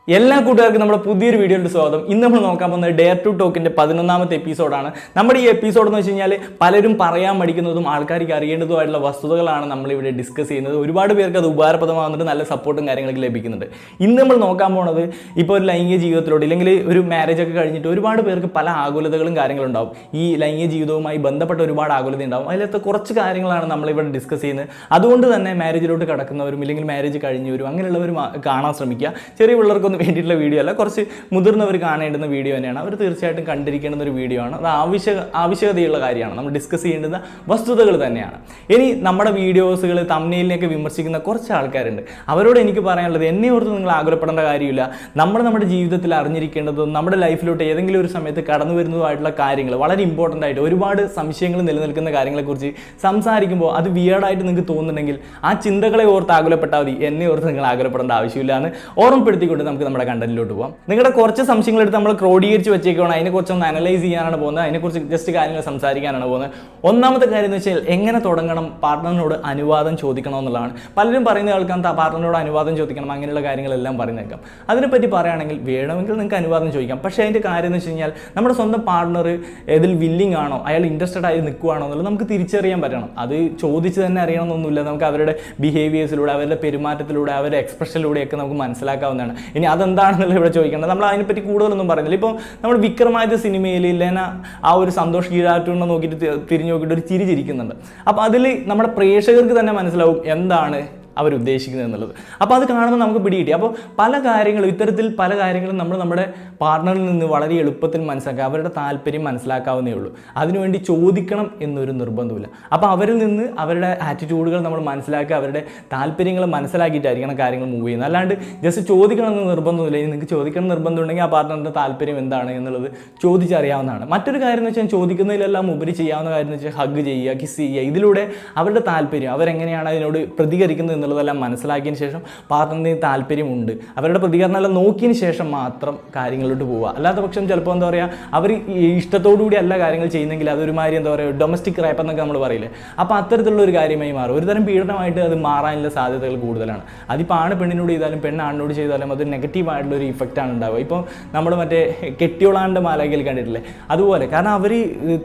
എല്ലാ കൂട്ടുകാർക്കും നമ്മുടെ പുതിയൊരു വീഡിയോയുടെ സ്വാഗതം. ഇന്ന് നമ്മൾ നോക്കാൻ പോകുന്നത് ഡെയർ ടു ടോക്കിന്റെ 11ാമത്തെ എപ്പിസോഡാണ്. നമ്മുടെ ഈ എപ്പിസോഡ് എന്ന് വെച്ച് കഴിഞ്ഞാൽ പലരും പറയാൻ മടിക്കുന്നതും ആൾക്കാർക്ക് അറിയേണ്ടതുമായിട്ടുള്ള വസ്തുതകളാണ് നമ്മളിവിടെ ഡിസ്കസ് ചെയ്യുന്നത്. ഒരുപാട് പേർക്ക് അത് ഉപകാരപ്രദമാകുന്നുണ്ട്, നല്ല സപ്പോർട്ടും കാര്യങ്ങളൊക്കെ ലഭിക്കുന്നുണ്ട്. ഇന്ന് നമ്മൾ നോക്കാൻ പോകുന്നത് ഇപ്പോൾ ഒരു ലൈംഗിക ജീവിതത്തിലൂടെ ഇല്ലെങ്കിൽ ഒരു മാരേജ് ഒക്കെ കഴിഞ്ഞിട്ട് ഒരുപാട് പേർക്ക് പല ആകുലതകളും കാര്യങ്ങളും ഉണ്ടാവും. ഈ ലൈംഗിക ജീവിതവുമായി ബന്ധപ്പെട്ട ഒരുപാട് ആകുലത ഉണ്ടാവും. അതിലത്തെ കുറച്ച് കാര്യങ്ങളാണ് നമ്മളിവിടെ ഡിസ്കസ് ചെയ്യുന്നത്. അതുകൊണ്ട് തന്നെ മാരേജിലോട്ട് കടക്കുന്നവരും ഇല്ലെങ്കിൽ മാരേജ് കഴിഞ്ഞവരും അങ്ങനെയുള്ളവരും കാണാൻ ശ്രമിക്കുക. ചെറിയ പിള്ളേർക്ക് വേണ്ടിയിട്ടുള്ള വീഡിയോ അല്ല, കുറച്ച് മുതിർന്നവർ കാണേണ്ടുന്ന വീഡിയോ തന്നെയാണ്. അവർ തീർച്ചയായിട്ടും കണ്ടിരിക്കേണ്ടുന്ന ഒരു വീഡിയോ ആണ്. അത് ആവശ്യകതയുള്ള കാര്യമാണ്. നമ്മൾ ഡിസ്കസ് ചെയ്യേണ്ടുന്ന വസ്തുതകൾ തന്നെയാണ്. ഇനി നമ്മുടെ വീഡിയോസുകൾ തംബ്നെയിലിനെയൊക്കെ വിമർശിക്കുന്ന കുറച്ച് ആൾക്കാരുണ്ട്. അവരോട് എനിക്ക് പറയാനുള്ളത്, എന്നെ ഓർത്ത് നിങ്ങൾ ആകുലപ്പെടേണ്ട കാര്യമില്ല. നമ്മുടെ ജീവിതത്തിൽ അറിഞ്ഞിരിക്കേണ്ടതും നമ്മുടെ ലൈഫിലോട്ട് ഏതെങ്കിലും ഒരു സമയത്ത് കടന്നു വരുന്നതുമായിട്ടുള്ള കാര്യങ്ങൾ വളരെ ഇമ്പോർട്ടൻ്റ് ആയിട്ട് ഒരുപാട് സംശയങ്ങൾ നിലനിൽക്കുന്ന കാര്യങ്ങളെക്കുറിച്ച് സംസാരിക്കുമ്പോൾ അത് വിയേർഡായിട്ട് നിങ്ങൾക്ക് തോന്നുന്നുണ്ടെങ്കിൽ ആ ചിന്തകളെ ഓർത്ത് ആകുലപ്പെട്ടാൽ മതി. എന്നെ ഓർത്ത് നിങ്ങൾ ആകുലപ്പെടേണ്ട ആവശ്യമില്ല എന്ന് ഓർമ്മപ്പെടുത്തിക്കൊണ്ട് നമുക്ക് നമ്മുടെ കണ്ടന്റിലോട്ട് പോകാം. നിങ്ങളുടെ കുറച്ച് സംശയങ്ങളെടുത്ത് നമ്മൾ ക്രോഡീകരിച്ച് വെച്ചേക്കണം. അതിനെക്കുറിച്ചൊന്ന് അനലൈസ് ചെയ്യാനാണ് പോകുന്നത്. അതിനെക്കുറിച്ച് ജസ്റ്റ് കാര്യങ്ങൾ സംസാരിക്കാനാണ് പോകുന്നത്. ഒന്നാമത്തെ കാര്യം എന്ന് വെച്ചാൽ എങ്ങനെ തുടങ്ങണം, പാർട്ട്ണറിനോട് അനുവാദം ചോദിക്കണം എന്നുള്ളതാണ്. പലരും പറയുന്ന കേൾക്കാം പാർട്ട്ണറിനോട് അനുവാദം ചോദിക്കണം, അങ്ങനെയുള്ള കാര്യങ്ങളെല്ലാം പറയുന്നേക്കാം. അതിനെപ്പറ്റി പറയുകയാണെങ്കിൽ വേണമെങ്കിൽ നിങ്ങൾക്ക് അനുവാദം ചോദിക്കാം. പക്ഷേ അതിൻ്റെ കാര്യം എന്ന് വെച്ച് കഴിഞ്ഞാൽ നമ്മുടെ സ്വന്തം പാർട്ട്ണർ ഇതിൽ വില്ലിംഗ് ആണോ, അയാൾ ഇൻട്രസ്റ്റഡ് ആയി നിൽക്കുകയാണോ എന്നുള്ളത് നമുക്ക് തിരിച്ചറിയാൻ പറ്റണം. അത് ചോദിച്ച് തന്നെ അറിയണമെന്നൊന്നുമില്ല. നമുക്ക് അവരുടെ ബിഹേവിയേഴ്സിലൂടെ, അവരുടെ പെരുമാറ്റത്തിലൂടെ, അവരുടെ എക്സ്പ്രഷനിലൂടെയൊക്കെ നമുക്ക് മനസ്സിലാക്കാവുന്നതാണ്. ഇനി അതെന്താണെന്നുള്ള ഇവിടെ ചോദിക്കേണ്ടത്. നമ്മൾ അതിനെപ്പറ്റി കൂടുതലൊന്നും പറയുന്നില്ല. ഇപ്പോൾ നമ്മൾ വിക്രമാദിത്യ സിനിമയിൽ ലെന ആ ഒരു സന്തോഷ് കീഴാറ്റൂരിനെ നോക്കിയിട്ട് തിരിഞ്ഞു നോക്കിയിട്ട് ഒരു ചിരി ചിരിക്കുന്നുണ്ട്. അപ്പോൾ അതിൽ നമ്മുടെ പ്രേക്ഷകർക്ക് തന്നെ മനസ്സിലാവും എന്താണ് അവരുദ്ദേശിക്കുന്നത് എന്നുള്ളത്. അപ്പോൾ അത് കാണുമ്പോൾ നമുക്ക് പിടികിട്ടി. അപ്പോൾ ഇത്തരത്തിൽ പല കാര്യങ്ങളും നമ്മൾ നമ്മുടെ പാർട്ട്ണറിൽ നിന്ന് വളരെ എളുപ്പത്തിൽ മനസ്സിലാക്കുക, അവരുടെ താല്പര്യം മനസ്സിലാക്കാവുന്നേ ഉള്ളൂ. അതിനുവേണ്ടി ചോദിക്കണം എന്നൊരു നിർബന്ധമില്ല. അപ്പോൾ അവരിൽ നിന്ന് അവരുടെ ആറ്റിറ്റ്യൂഡുകൾ നമ്മൾ മനസ്സിലാക്കുക, അവരുടെ താല്പര്യങ്ങൾ മനസ്സിലാക്കിയിട്ടായിരിക്കണം കാര്യങ്ങൾ മൂവ് ചെയ്യുന്നത്. അല്ലാണ്ട് ജസ്റ്റ് ചോദിക്കണം എന്ന് നിർബന്ധമില്ല. ഇനി നിങ്ങൾക്ക് ചോദിക്കണം നിർബന്ധമുണ്ടെങ്കിൽ ആ പാർട്ട്ണറിൻ്റെ താല്പര്യം എന്താണ് എന്നുള്ളത് ചോദിച്ചറിയാവുന്നതാണ്. മറ്റൊരു കാര്യം എന്ന് വെച്ചാൽ ചോദിക്കുന്നതിലെല്ലാം ഉപരി ചെയ്യാവുന്ന കാര്യം എന്ന് വെച്ചാൽ ഹഗ് ചെയ്യുക, കിസ് ചെയ്യുക. ഇതിലൂടെ അവരുടെ താല്പര്യം, അവരെങ്ങനെയാണ് അതിനോട് പ്രതികരിക്കുന്നത് എന്നുള്ളതെല്ലാം മനസ്സിലാക്കിയതിന് ശേഷം പാർട്ട്ണറിന് താല്പര്യമുണ്ട്, അവരുടെ പ്രതികരണം എല്ലാം നോക്കിയതിന് ശേഷം മാത്രം കാര്യങ്ങളിലോട്ട് പോവുക. അല്ലാത്ത പക്ഷം ചിലപ്പോൾ എന്താ പറയുക, അവർ ഇഷ്ടത്തോടുകൂടി അല്ല കാര്യങ്ങൾ ചെയ്യുന്നെങ്കിൽ അതൊരുമാതിരി എന്താ പറയുക ഡൊമസ്റ്റിക് റേപ്പ് എന്നൊക്കെ നമ്മൾ പറയില്ലേ, അപ്പോൾ അത്തരത്തിലുള്ള ഒരു കാര്യമായി മാറും. ഒരുതരം പീഡനമായിട്ട് അത് മാറാനുള്ള സാധ്യതകൾ കൂടുതലാണ്. അതിപ്പോൾ ആണ് പെണ്ണിനോട് ചെയ്താലും പെണ്ണാണിനോട് ചെയ്താലും അത് നെഗറ്റീവായിട്ടുള്ളൊരു ഇഫക്റ്റാണ് ഉണ്ടാവുക. ഇപ്പോൾ നമ്മൾ മറ്റേ കെട്ടിയോളാണ്ട് മാലാഖയിൽ കണ്ടിട്ടില്ലേ, അതുപോലെ. കാരണം അവർ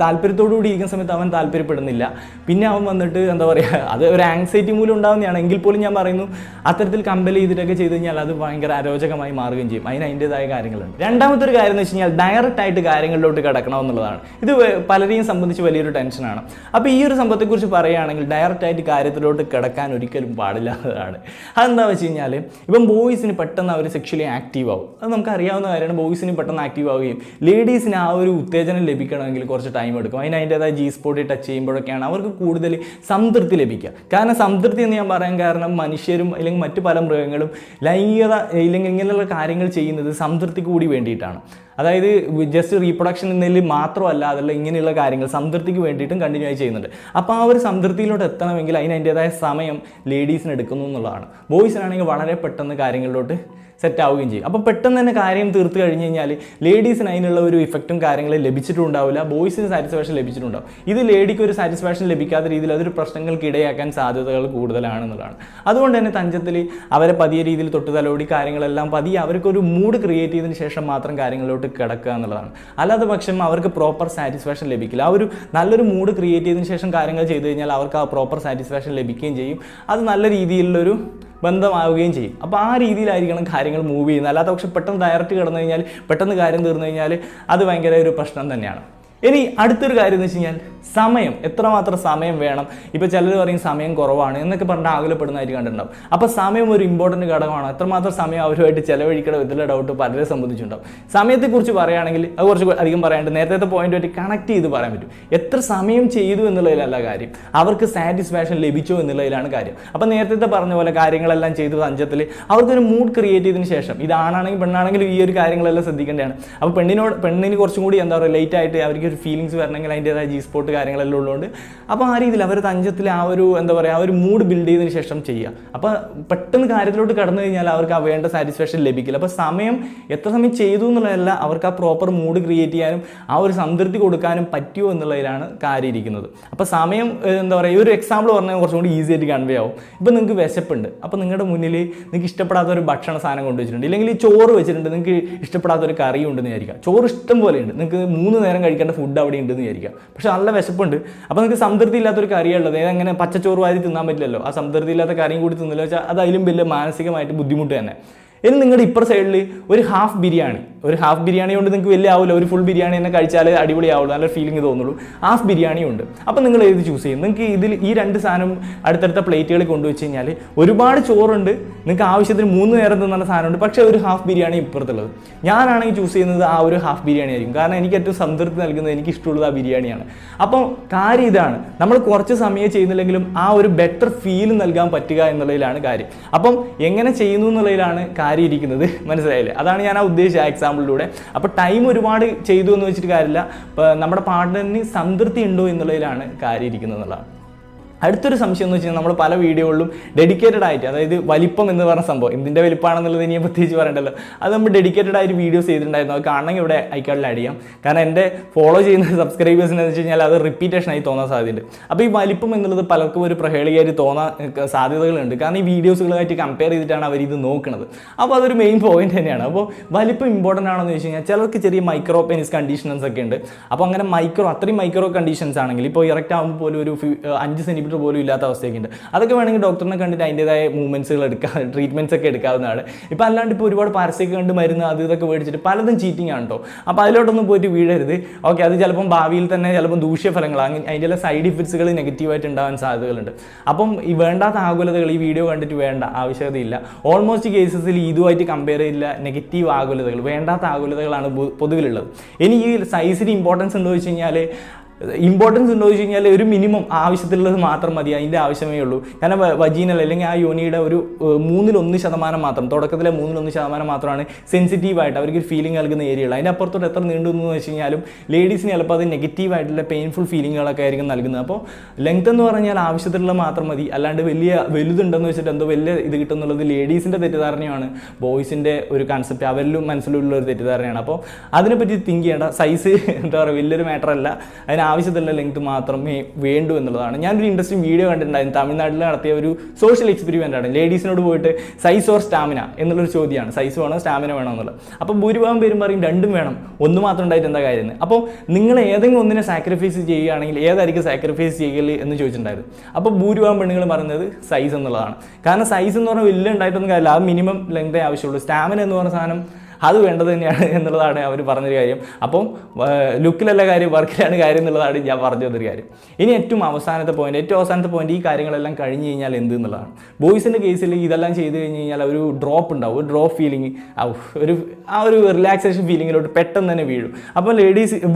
താല്പര്യത്തോടുകൂടി ഇരിക്കുന്ന സമയത്ത് അവൻ താല്പര്യപ്പെടുന്നില്ല, പിന്നെ അവൻ വന്നിട്ട് എന്താ പറയുക, അത് ഒരു ആങ്സൈറ്റി മൂലം ഉണ്ടാകുന്നതാണ്. എങ്കിൽ പോലും ഞാൻ പറയുന്നു, അത്തരത്തിൽ കമ്പൽ ചെയ്തിട്ടൊക്കെ ചെയ്ത് കഴിഞ്ഞാൽ അത് ഭയങ്കര അരോചകമായി മാറുകയും ചെയ്യും. അതിൻ്റെതായ കാര്യങ്ങളുണ്ട്. രണ്ടാമത്തെ ഒരു കാര്യം എന്ന് വെച്ച് കഴിഞ്ഞാൽ ഡയറക്റ്റ് ആയിട്ട് കാര്യങ്ങളിലോട്ട് കിടക്കണം എന്നുള്ളതാണ്. ഇത് പലരെയും സംബന്ധിച്ച് വലിയൊരു ടെൻഷനാണ്. അപ്പോൾ ഈ ഒരു സംഭവത്തെക്കുറിച്ച് പറയുകയാണെങ്കിൽ ഡയറക്റ്റ് ആയിട്ട് കാര്യത്തിലോട്ട് കിടക്കാൻ ഒരിക്കലും പാടില്ലാത്തതാണ്. അതെന്താ വെച്ച് കഴിഞ്ഞാൽ ഇപ്പം ബോയ്സിന് പെട്ടെന്ന് അവർ സെക്ഷലി ആക്റ്റീവ് ആവും. അത് നമുക്ക് അറിയാവുന്ന കാര്യമാണ്. ബോയ്സിന് പെട്ടെന്ന് ആക്റ്റീവ് ആവുകയും ലേഡീസിന് ആ ഒരു ഉത്തേജനം ലഭിക്കണമെങ്കിൽ കുറച്ച് ടൈം എടുക്കും. അതിൻ്റെതായ ജി സ്പോട്ടിൽ ടച്ച് ചെയ്യുമ്പോഴൊക്കെയാണ് അവർക്ക് കൂടുതൽ സംതൃപ്തി ലഭിക്കുക. കാരണം സംതൃപ്തി എന്ന് ഞാൻ പറയാൻ കാരണം മനുഷ്യരും അല്ലെങ്കിൽ മറ്റു പല മൃഗങ്ങളും ലൈംഗികത ഇല്ലെങ്കിൽ ഇങ്ങനെയുള്ള കാര്യങ്ങൾ ചെയ്യുന്നത് സംതൃപ്തിക്ക് കൂടി വേണ്ടിയിട്ടാണ്. അതായത് ജസ്റ്റ് റീപ്രൊഡക്ഷൻ എന്നതിൽ മാത്രമല്ല, അതല്ല ഇങ്ങനെയുള്ള കാര്യങ്ങൾ സംതൃപ്തിക്ക് വേണ്ടിയിട്ടും കണ്ടിന്യൂ ആയി ചെയ്യുന്നുണ്ട്. അപ്പോൾ ആ ഒരു സംതൃപ്തിയിലോട്ട് എത്തണമെങ്കിൽ അതിൻ്റെതായ സമയം ലേഡീസിന് എടുക്കുന്നു എന്നുള്ളതാണ്. ബോയ്സിനാണെങ്കിൽ വളരെ പെട്ടെന്ന് കാര്യങ്ങളിലോട്ട് സെറ്റ് ആവുകയും ചെയ്യും. അപ്പോൾ പെട്ടെന്ന് തന്നെ കാര്യം തീർത്ത് കഴിഞ്ഞ് കഴിഞ്ഞാൽ ലേഡീസിന് അതിനുള്ള ഒരു ഇഫക്റ്റും കാര്യങ്ങളും ലഭിച്ചിട്ടുണ്ടാവില്ല, ബോയ്സിന് സാറ്റിസ്ഫാക്ഷൻ ലഭിച്ചിട്ടുണ്ടാവും. ഇത് ലേഡിക്ക് ഒരു സാറ്റിസ്ഫാക്ഷൻ ലഭിക്കാത്ത രീതിയിൽ അതൊരു പ്രശ്നങ്ങൾക്ക് ഇടയാക്കാൻ സാധ്യതകൾ കൂടുതലാണെന്നുള്ളതാണ്. അതുകൊണ്ട് തന്നെ തഞ്ചത്തിൽ അവരെ പതിയ രീതിയിൽ തൊട്ട് തലോടി കാര്യങ്ങളെല്ലാം പതിയെ അവർക്കൊരു മൂഡ് ക്രിയേറ്റ് ചെയ്തതിന് ശേഷം മാത്രം കാര്യങ്ങളിലോട്ട് കിടക്കുക എന്നുള്ളതാണ്. അല്ലാതെ പക്ഷം അവർക്ക് പ്രോപ്പർ സാറ്റിസ്ഫാക്ഷൻ ലഭിക്കില്ല. ആ ഒരു നല്ലൊരു മൂഡ് ക്രിയേറ്റ് ചെയ്തതിന് ശേഷം കാര്യങ്ങൾ ചെയ്തു കഴിഞ്ഞാൽ അവർക്ക് ആ പ്രോപ്പർ സാറ്റിസ്ഫാക്ഷൻ ലഭിക്കുകയും ചെയ്യും. അത് നല്ല രീതിയിലുള്ളൊരു ബന്ധമാവുകയും ചെയ്യും. അപ്പോൾ ആ രീതിയിലായിരിക്കണം കാര്യങ്ങൾ മൂവ് ചെയ്യുന്നത്. അല്ലാത്ത പക്ഷെ പെട്ടെന്ന് ഡയറക്റ്റ് കിടന്നു കഴിഞ്ഞാൽ, പെട്ടെന്ന് കാര്യം തീർന്നു കഴിഞ്ഞാൽ അത് ഭയങ്കര ഒരു പ്രശ്നം തന്നെയാണ്. ഇനി അടുത്തൊരു കാര്യം എന്ന് വെച്ച് കഴിഞ്ഞാൽ സമയം, എത്രമാത്രം സമയം വേണം. ഇപ്പോൾ ചിലർ പറയും സമയം കുറവാണ് എന്നൊക്കെ പറഞ്ഞാൽ ആകുലപ്പെടുന്നതായിട്ട് കണ്ടിട്ടുണ്ടാവും. അപ്പോൾ സമയം ഒരു ഇമ്പോർട്ടൻറ്റ് ഘടകമാണ്. എത്രമാത്രം സമയം അവരുമായിട്ട് ചിലവഴിക്കണം ഇതിലെ ഡൗട്ട് പലരെ സംബന്ധിച്ചുണ്ടാവും. സമയത്തെക്കുറിച്ച് പറയുകയാണെങ്കിൽ അത് കുറച്ച് അധികം പറയാനുണ്ട്. നേരത്തെ പോയിന്റുമായിട്ട് കണക്ട് ചെയ്ത് പറയാൻ പറ്റും. എത്ര സമയം ചെയ്തു എന്നുള്ളതിലല്ല കാര്യം, അവർക്ക് സാറ്റിസ്ഫാക്ഷൻ ലഭിച്ചോ എന്നുള്ളതിലാണ് കാര്യം. അപ്പോൾ നേരത്തെ പറഞ്ഞ പോലെ കാര്യങ്ങളെല്ലാം ചെയ്ത് തഞ്ചത്തിൽ അവർക്കൊരു മൂഡ് ക്രിയേറ്റ് ചെയ്തതിന് ശേഷം, ഇതാണെങ്കിൽ പെണ്ണാണെങ്കിലും ഈ ഒരു കാര്യങ്ങളെല്ലാം ശ്രദ്ധിക്കേണ്ടതാണ്. അപ്പോൾ പെണ്ണിന് കുറച്ചും കൂടി എന്താ പറയുക ലേറ്റ് ആയിട്ട് അവർക്ക് ഒരു ഫീലിങ്സ് വരണമെങ്കിൽ അതിൻ്റെതായ ജി സ്പോട്ട് കാര്യങ്ങളെല്ലാം ഉള്ളതുകൊണ്ട് അപ്പോൾ ആ രീതിയിൽ അവർ തഞ്ചത്തിൽ ആ ഒരു എന്താ പറയുക ആ ഒരു മൂഡ് ബിൽഡ് ചെയ്തതിന് ശേഷം ചെയ്യുക. അപ്പോൾ പെട്ടെന്ന് കാര്യത്തിലോട്ട് കടന്നു കഴിഞ്ഞാൽ അവർക്ക് ആ വേണ്ട സാറ്റിസ്ഫാക്ഷൻ ലഭിക്കില്ല. അപ്പോൾ സമയം എത്ര സമയം ചെയ്തു എന്നുള്ളതല്ല, അവർക്ക് ആ പ്രോപ്പർ മൂഡ് ക്രിയേറ്റ് ചെയ്യാനും ആ ഒരു സംതൃപ്തി കൊടുക്കാനും പറ്റുമോ എന്നുള്ളതിലാണ് കാര്യം ഇരിക്കുന്നത്. അപ്പോൾ സമയം എന്താ പറയുക, ഈ ഒരു എക്സാമ്പിൾ പറഞ്ഞാൽ കുറച്ചും കൂടി ഈസി ആയിട്ട് കൺവേ ആവും. ഇപ്പോൾ നിങ്ങൾക്ക് വിശപ്പുണ്ട്, അപ്പോൾ നിങ്ങളുടെ മുന്നിൽ നിങ്ങൾക്ക് ഇഷ്ടപ്പെടാത്ത ഒരു ഭക്ഷണ സാധനം കൊണ്ടുവച്ചിട്ടുണ്ട്, ഇല്ലെങ്കിൽ ഈ ചോറ് വെച്ചിട്ടുണ്ട്, നിങ്ങൾക്ക് ഇഷ്ടപ്പെടാത്ത ഒരു കറി ഉണ്ടെന്ന് വിചാരിക്കുക. ചോറ് ഇഷ്ടം പോലെ ഉണ്ട്, നിങ്ങൾക്ക് 3 നേരം കഴിക്കേണ്ട ഫുഡ് അവിടെ ഉണ്ടെന്ന് വിചാരിക്കുക. പക്ഷേ നല്ല വിശപ്പുണ്ട്, അപ്പോൾ നിങ്ങൾക്ക് സംതൃപ്തി ഇല്ലാത്തൊരു കറിയുള്ളത്, അങ്ങനെ പച്ചച്ചോറ് വാരി തിന്നാൻ പറ്റില്ലല്ലോ. ആ സംതൃപ്തി ഇല്ലാത്ത കറിയും കൂടി തിന്നില്ല വെച്ചാൽ അത് അതിലും വലിയ മാനസികമായിട്ട് ബുദ്ധിമുട്ട് തന്നെ. ഇനി നിങ്ങളുടെ ഇപ്പുറ സൈഡിൽ ഒരു ഹാഫ് ബിരിയാണി കൊണ്ട് നിങ്ങൾക്ക് വലിയ ആവില്ല, ഒരു ഫുൾ ബിരിയാണി തന്നെ കഴിച്ചാൽ അടിപൊളി ആവുള്ളൂ, നല്ലൊരു ഫീലിംഗ് തോന്നുള്ളൂ. ഹാഫ് ബിരിയാണി ഉണ്ട്. അപ്പോൾ നിങ്ങൾ ഏത് ചൂസ് ചെയ്യും? നിങ്ങൾക്ക് ഇതിൽ ഈ 2 സാധനം അടുത്തടുത്ത പ്ലേറ്റുകളിൽ കൊണ്ടുവച്ച് കഴിഞ്ഞാൽ ഒരുപാട് ചോറുണ്ട്, നിങ്ങൾക്ക് ആവശ്യത്തിന് 3 നേരം തിന്നുന്ന സാധനമുണ്ട്, പക്ഷേ ഒരു ഹാഫ് ബിരിയാണി ഇപ്പുറത്തുള്ളത്. ഞാനാണെങ്കിൽ ചൂസ് ചെയ്യുന്നത് ആ ഒരു ഹാഫ് ബിരിയാണി ആയിരിക്കും. കാരണം എനിക്ക് ഏറ്റവും സംതൃപ്തി നൽകുന്നത് എനിക്ക് ഇഷ്ടമുള്ളത് ആ ബിരിയാണിയാണ്. അപ്പോൾ കാര്യം ഇതാണ്, നമ്മൾ കുറച്ച് സമയം ചെയ്യുന്നില്ലെങ്കിലും ആ ഒരു ബെറ്റർ ഫീൽ നൽകാൻ പറ്റുക എന്നുള്ളതിലാണ് കാര്യം. അപ്പം എങ്ങനെ ചെയ്യുന്നു എന്നുള്ളതിലാണ് കാര്യം ഇരിക്കുന്നത്. മനസ്സിലായില്ലേ? അതാണ് ഞാൻ ആ ഉദ്ദേശിച്ച എക്സാമ്പിളിലൂടെ. അപ്പോൾ ടൈം ഒരുപാട് ചെയ്തു എന്ന് വെച്ചിട്ട് കാര്യമില്ല, നമ്മുടെ പാർട്ട്ണറിന് സംതൃപ്തി ഉണ്ടോ എന്നുള്ളതിലാണ് കാര്യം ഇരിക്കുന്നത് എന്നുള്ളതാണ്. അടുത്തൊരു സംശയം എന്ന് വെച്ച് കഴിഞ്ഞാൽ നമ്മൾ പല വീഡിയോകളിലും ഡെഡിക്കേറ്റഡ് ആയിട്ട്, അതായത് വലിപ്പം എന്ന് പറഞ്ഞ സംഭവം എന്തിൻ്റെ വലിപ്പമാണെന്നുള്ളത് ഇനി പ്രത്യേകിച്ച് പറയണ്ടല്ലോ, അത് നമ്മൾ ഡെഡിക്കേറ്റഡ് ആയിട്ട് വീഡിയോസ് ചെയ്തിട്ടുണ്ടായിരുന്നു. അത് കാണണമെങ്കിൽ ഇവിടെ ഐക്കാർഡിൽ ആഡ് ചെയ്യാം. കാരണം എൻ്റെ ഫോളോ ചെയ്യുന്ന സബ്സ്ക്രൈബേഴ്സിന് എന്ന് വെച്ച് കഴിഞ്ഞാൽ അത് റിപ്പീറ്റേഷനായി തോന്നാൻ സാധ്യതയുണ്ട്. അപ്പോൾ ഈ വലിപ്പം എന്നുള്ളത് പലർക്കും ഒരു പ്രഹേളികയായിട്ട് തോന്നാൻ സാധ്യതകളുണ്ട്. കാരണം ഈ വീഡിയോസുകളായിട്ട് കമ്പയർ ചെയ്തിട്ടാണ് അവർ ഇത് നോക്കുന്നത്. അപ്പോൾ അതൊരു മെയിൻ പോയിന്റ് തന്നെയാണ്. അപ്പോൾ വലിപ്പം ഇമ്പോർട്ടൻ്റ് ആണെന്ന് വെച്ച് കഴിഞ്ഞാൽ ചിലർക്ക് ചെറിയ മൈക്രോ പെനിസ് കണ്ടീഷൻസ് ഒക്കെ ഉണ്ട്. അപ്പോൾ അങ്ങനെ അത്രയും മൈക്രോ കണ്ടീഷൻസ് ആണെങ്കിൽ ഇപ്പോൾ ഇറക്റ്റ് ആകുമ്പോൾ പോലും ഒരു 5 സെൻറ്റിമീറ്റർ പോലും ഇല്ലാത്ത അവസ്ഥയൊക്കെ ഉണ്ട്. അതൊക്കെ വേണമെങ്കിൽ ഡോക്ടറിനെ കണ്ടിട്ട് അതിൻ്റെതായ മൂവ്മെൻറ്റ്സുകൾ ട്രീറ്റ്മെൻറ്റ്സ് ഒക്കെ എടുക്കാവുന്നതാണ്. ഇപ്പോൾ അല്ലാണ്ട് ഇപ്പോൾ ഒരുപാട് പരസ്യമൊക്കെ കണ്ട് മരുന്ന് അത് ഇതൊക്കെ മേടിച്ചിട്ട് പലതും ചീറ്റിംഗ് ആണ് കേട്ടോ. അപ്പോൾ അതിലോട്ടൊന്നും പോയിട്ട് വീഴരുത്. ഓക്കെ, അത് ചിലപ്പം ഭാവിയിൽ തന്നെ ചിലപ്പം ദൂഷ്യഫലങ്ങൾ, അതിൻ്റെ സൈഡ് ഇഫക്ട്സുകൾ നെഗറ്റീവായിട്ട് ഉണ്ടാകാൻ സാധ്യതകളുണ്ട്. അപ്പം ഈ വേണ്ടാത്ത ആകുലതകൾ ഈ വീഡിയോ കണ്ടിട്ട് വേണ്ട ആവശ്യകതയില്ല. ഓൾമോസ്റ്റ് കേസസിൽ ഇതുമായിട്ട് കമ്പയർ ചെയ്തില്ല, നെഗറ്റീവ് ആകുലതകൾ, വേണ്ടാത്ത ആകുലതകളാണ് പൊതുവിലുള്ളത്. ഇനി ഈ സൈസിന് ഇമ്പോർട്ടൻസ് ഉണ്ടോ വെച്ച് കഴിഞ്ഞാൽ ഒരു മിനിമം ആവശ്യത്തിലുള്ളത് മാത്രം മതി, അതിൻ്റെ ആവശ്യമേ ഉള്ളൂ. കാരണം വജീനൽ അല്ലെങ്കിൽ ആ യോനിയുടെ ഒരു 1% മാത്രം, തുടക്കത്തിലെ 1% മാത്രമാണ് സെൻസിറ്റീവായിട്ട് അവർക്ക് ഒരു ഫീലിംഗ് നൽകുന്ന ഏരിയകൾ. അതിൻ്റെ അപ്പുറത്തോട്ട് എത്ര നീണ്ടുന്നു വെച്ച് കഴിഞ്ഞാലും ലേഡീസിന് ചിലപ്പോൾ അത് നെഗറ്റീവായിട്ടുള്ള പെയിൻഫുൾ ഫീലിങ്ങുകളൊക്കെ ആയിരിക്കും നൽകുന്നത്. അപ്പോൾ ലെങ്ത് എന്ന് പറഞ്ഞാൽ ആവശ്യത്തിലുള്ള മാത്രം മതി, അല്ലാണ്ട് വലുതുണ്ടെന്ന് വെച്ചിട്ട് എന്തോ വലിയ ഇത് കിട്ടുന്നുള്ളത് ലേഡീസിൻ്റെ തെറ്റിദ്ധാരണയാണ്, ബോയ്സിൻ്റെ ഒരു കൺസെപ്റ്റ് അവരിലും മനസ്സിലുള്ള ഒരു തെറ്റിദ്ധാരണയാണ്. അപ്പോൾ അതിനെപ്പറ്റി തിങ്ക് ചെയ്യേണ്ട. സൈസ് എന്താ പറയുക വലിയൊരു മാറ്റർ അല്ല, ആവശ്യത്തിലുള്ള ലെങ്ത് മാത്രമേ വേണ്ടൂ എന്നുള്ളതാണ്. ഞാനൊരു ഇൻട്രസ്റ്റിംഗ് വീഡിയോ കണ്ടിട്ടുണ്ടായിരുന്നു. തമിഴ്നാട്ടിൽ നടത്തിയ ഒരു സോഷ്യൽ എക്സ്പെരിമെൻ്റ് ആണ്. ലേഡീസിനോട് പോയിട്ട് സൈസ് ഓർ സ്റ്റാമിന എന്നുള്ളൊരു ചോദ്യമാണ്. സൈസ് വേണോ സ്റ്റാമിന വേണോ എന്നുള്ളത്. അപ്പോൾ ഭൂരിഭാഗം പേരും പറയും രണ്ടും വേണം, ഒന്ന് മാത്രം ഉണ്ടായിട്ട് എന്താ കാര്യം. അപ്പോൾ നിങ്ങൾ ഏതെങ്കിലും ഒന്നിനെ സാക്രിഫൈസ് ചെയ്യുകയാണെങ്കിൽ ഏതായിരിക്കും സാക്രിഫൈസ് ചെയ്യൽ എന്ന് ചോദിച്ചിട്ടുണ്ടായിരുന്നു. അപ്പോൾ ഭൂരിഭാഗം പെണ്ണുങ്ങൾ പറയുന്നത് സൈസ് എന്നുള്ളതാണ്. കാരണം സൈസ് എന്ന് പറഞ്ഞാൽ വലിയ ഉണ്ടായിട്ടൊന്നും കാര്യമില്ല, അത് മിനിമം ലെങ്തേ ആവശ്യമുള്ളൂ. സ്റ്റാമിന എന്ന് പറഞ്ഞ സാധനം അത് വേണ്ടത് തന്നെയാണ് എന്നുള്ളതാണ് അവർ പറഞ്ഞൊരു കാര്യം. അപ്പം ലുക്കിലല്ല കാര്യം, വർക്കിലാണ് കാര്യം എന്നുള്ളതാണ് ഞാൻ പറഞ്ഞു തന്നൊരു കാര്യം. ഇനി ഏറ്റവും അവസാനത്തെ പോയിന്റ് ഈ കാര്യങ്ങളെല്ലാം കഴിഞ്ഞ് കഴിഞ്ഞാൽ എന്ത് എന്നുള്ളതാണ്. ബോയ്സിൻ്റെ കേസിൽ ഇതെല്ലാം ചെയ്ത് കഴിഞ്ഞ് കഴിഞ്ഞാൽ ഒരു ഡ്രോപ്പ് ഉണ്ടാവും, ഒരു ഡ്രോപ്പ് ഫീലിംഗ്, ആ ഒരു റിലാക്സേഷൻ ഫീലിങ്ങിലോട്ട് പെട്ടെന്ന് തന്നെ വീഴും. അപ്പോൾ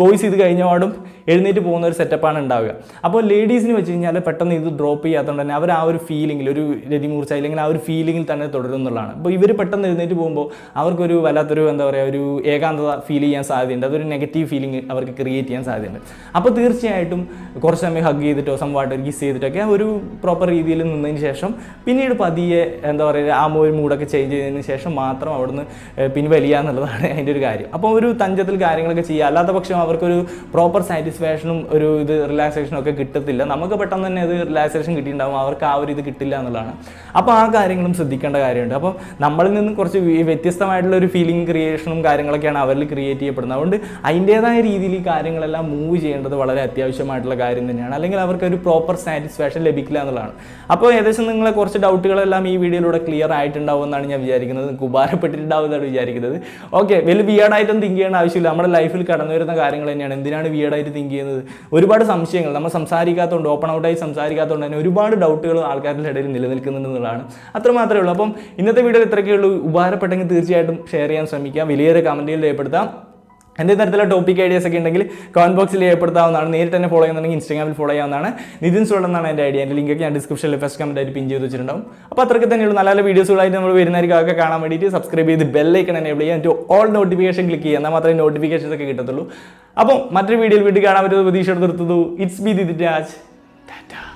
ബോയ്സ് ഇത് കഴിഞ്ഞ പാടും എഴുന്നേറ്റ് പോകുന്ന ഒരു സെറ്റപ്പാണ് ഉണ്ടാവുക. അപ്പോൾ ലേഡീസിന് വെച്ച് കഴിഞ്ഞാൽ പെട്ടെന്ന് ഇത് ഡ്രോപ്പ് ചെയ്യാത്തതുകൊണ്ട് തന്നെ അവർ ആ ഒരു ഫീലിംഗിൽ, ഒരു രതിമൂർച്ച അല്ലെങ്കിൽ ആ ഒരു ഫീലിംഗിൽ തന്നെ തുടരും എന്നുള്ളതാണ്. അപ്പോൾ ഇവർ പെട്ടെന്ന് എഴുന്നേറ്റ് പോകുമ്പോൾ അവർക്കൊരു എന്താ പറയുക ഒരു ഏകാന്തത ഫീൽ ചെയ്യാൻ സാധ്യതയുണ്ട്, അതൊരു നെഗറ്റീവ് ഫീലിംഗ് അവർക്ക് ക്രിയേറ്റ് ചെയ്യാൻ സാധ്യതയുണ്ട്. അപ്പോൾ തീർച്ചയായിട്ടും കുറച്ച് സമയം ഹഗ് ചെയ്തിട്ടോ സംവാട്ട് കിസ് ചെയ്തിട്ടൊക്കെ ഒരു പ്രോപ്പർ രീതിയിൽ നിന്നതിന് ശേഷം പിന്നീട് പതിയെ എന്താ പറയുക ആ ഒരു മൂഡൊക്കെ ചേഞ്ച് ചെയ്തതിന് ശേഷം മാത്രം അവിടുന്ന് പിൻവലിയുക എന്നുള്ളതാണ് അതിൻ്റെ ഒരു കാര്യം. അപ്പോൾ ഒരു തഞ്ചത്തിൽ കാര്യങ്ങളൊക്കെ ചെയ്യുക, അല്ലാത്ത പക്ഷം അവർക്കൊരു പ്രോപ്പർ സാറ്റിസ്ഫാക്ഷനും ഒരു റിലാക്സേഷനും ഒക്കെ കിട്ടത്തില്ല. നമുക്ക് പെട്ടെന്ന് തന്നെ അത് റിലാക്സേഷൻ കിട്ടിയിട്ടുണ്ടാകും, അവർക്ക് ആ ഒരു ഇത് കിട്ടില്ല എന്നുള്ളതാണ്. അപ്പോൾ ആ കാര്യങ്ങളും ശ്രദ്ധിക്കേണ്ട കാര്യമുണ്ട്. അപ്പോൾ നമ്മളിൽ നിന്ന് കുറച്ച് വ്യത്യസ്തമായിട്ടുള്ള ഒരു ഫീലിംഗ് ക്രിയേഷനും കാര്യങ്ങളൊക്കെയാണ് അവരിൽ ക്രിയേറ്റ് ചെയ്യപ്പെടുന്നത്. അതുകൊണ്ട് അതിൻ്റേതായ രീതിയിൽ ഈ കാര്യങ്ങളെല്ലാം മൂവ് ചെയ്യേണ്ടത് വളരെ അത്യാവശ്യമായിട്ടുള്ള കാര്യം തന്നെയാണ്. അല്ലെങ്കിൽ അവർക്ക് ഒരു പ്രോപ്പർ സാറ്റിസ്ഫാക്ഷൻ ലഭിക്കില്ല എന്നുള്ളതാണ്. അപ്പോൾ ഏകദേശം നിങ്ങളെ കുറച്ച് ഡൗട്ടുകളെല്ലാം ഈ വീഡിയോയിലൂടെ ക്ലിയർ ആയിട്ടുണ്ടാവും എന്നാണ് ഞാൻ വിചാരിക്കുന്നത്, നിങ്ങൾക്ക് ഉപകാരപ്പെട്ടിട്ടുണ്ടാവും എന്നാണ് വിചാരിക്കുന്നത്. ഓക്കെ, വലിയ വിയേർഡായിട്ടൊന്നും തിങ്ക് ചെയ്യേണ്ട ആവശ്യമില്ല. നമ്മുടെ ലൈഫിൽ കടന്നു വരുന്ന കാര്യങ്ങൾ തന്നെയാണ്. എന്തിനാണ് വിയേർഡായിട്ട് തിങ്ക് ചെയ്യുന്നത്? ഒരുപാട് സംശയങ്ങൾ നമ്മൾ സംസാരിക്കാത്തതുകൊണ്ട്, ഓപ്പൺ ഔട്ടായി സംസാരിക്കാത്തതുകൊണ്ട് തന്നെ ഒരുപാട് ഡൗട്ടുകൾ ആൾക്കാരുടെ ഇടയിൽ നിലനിൽക്കുന്നുണ്ടെന്നുള്ളതാണ്. അത്രമാത്രമേ ഉള്ളൂ. അപ്പം ഇന്നത്തെ വീഡിയോയിൽ ഇത്രയൊക്കെ ഉള്ളൂ. ഉപകാരപ്പെട്ടെങ്കിൽ തീർച്ചയായിട്ടും ഷെയർ ചെയ്യാൻ ശ്രമിക്കാം, വലിയൊരു കമൻറ്റുകൾ രേഖപ്പെടുത്താം. എന്തെങ്കിലും തരത്തിലുള്ള ടോപ്പിക് ഐഡിയാസ് ഒക്കെ ഉണ്ടെങ്കിൽ കമന്റ് ബോക്സിൽ രേഖപ്പെടുത്താവുന്നതാണ്. നേരിട്ട് തന്നെ ഫോളോ ചെയ്യുന്നുണ്ടെങ്കിൽ ഇൻസ്റ്റാഗ്രാമിൽ ഫോളോ ചെയ്യാവുന്നതാണ്. നിതിൻ സോൾ എന്നാണ് എൻ്റെ ഐഡിയ. എൻ്റെ ലിങ്കൊക്കെ ഞാൻ ഡിസ്ക്രിപ്ഷനിൽ ഫസ്റ്റ് കമന്റ് ആയിട്ട് പിൻ ചെയ്ത് വെച്ചിട്ടുണ്ടാവും. അപ്പോൾ അത്രയ്ക്ക് തന്നെയുള്ള നല്ല നല്ല വീഡിയോസുകളായിട്ട് നമ്മൾ വരുന്നതായിരിക്കും. അതൊക്കെ കാണാൻ വേണ്ടിയിട്ട് സബ്സ്ക്രൈബ് ചെയ്ത് ബെല്ലൈക്കൺ എനേബിൾ ചെയ്യുക, ഓൾ നോട്ടിഫിക്കേഷൻ ക്ലിക്ക് ചെയ്യുക, എന്നാൽ മാത്രമേ നോട്ടിഫിക്കേഷൻസ് ഒക്കെ കിട്ടത്തുള്ളൂ. അപ്പം മറ്റൊരു വീഡിയോയിൽ വീണ്ടും കാണാൻ പറ്റുന്ന പ്രതീക്ഷ നിർത്തുന്നു. It's B Didin Raj. ടാറ്റാ.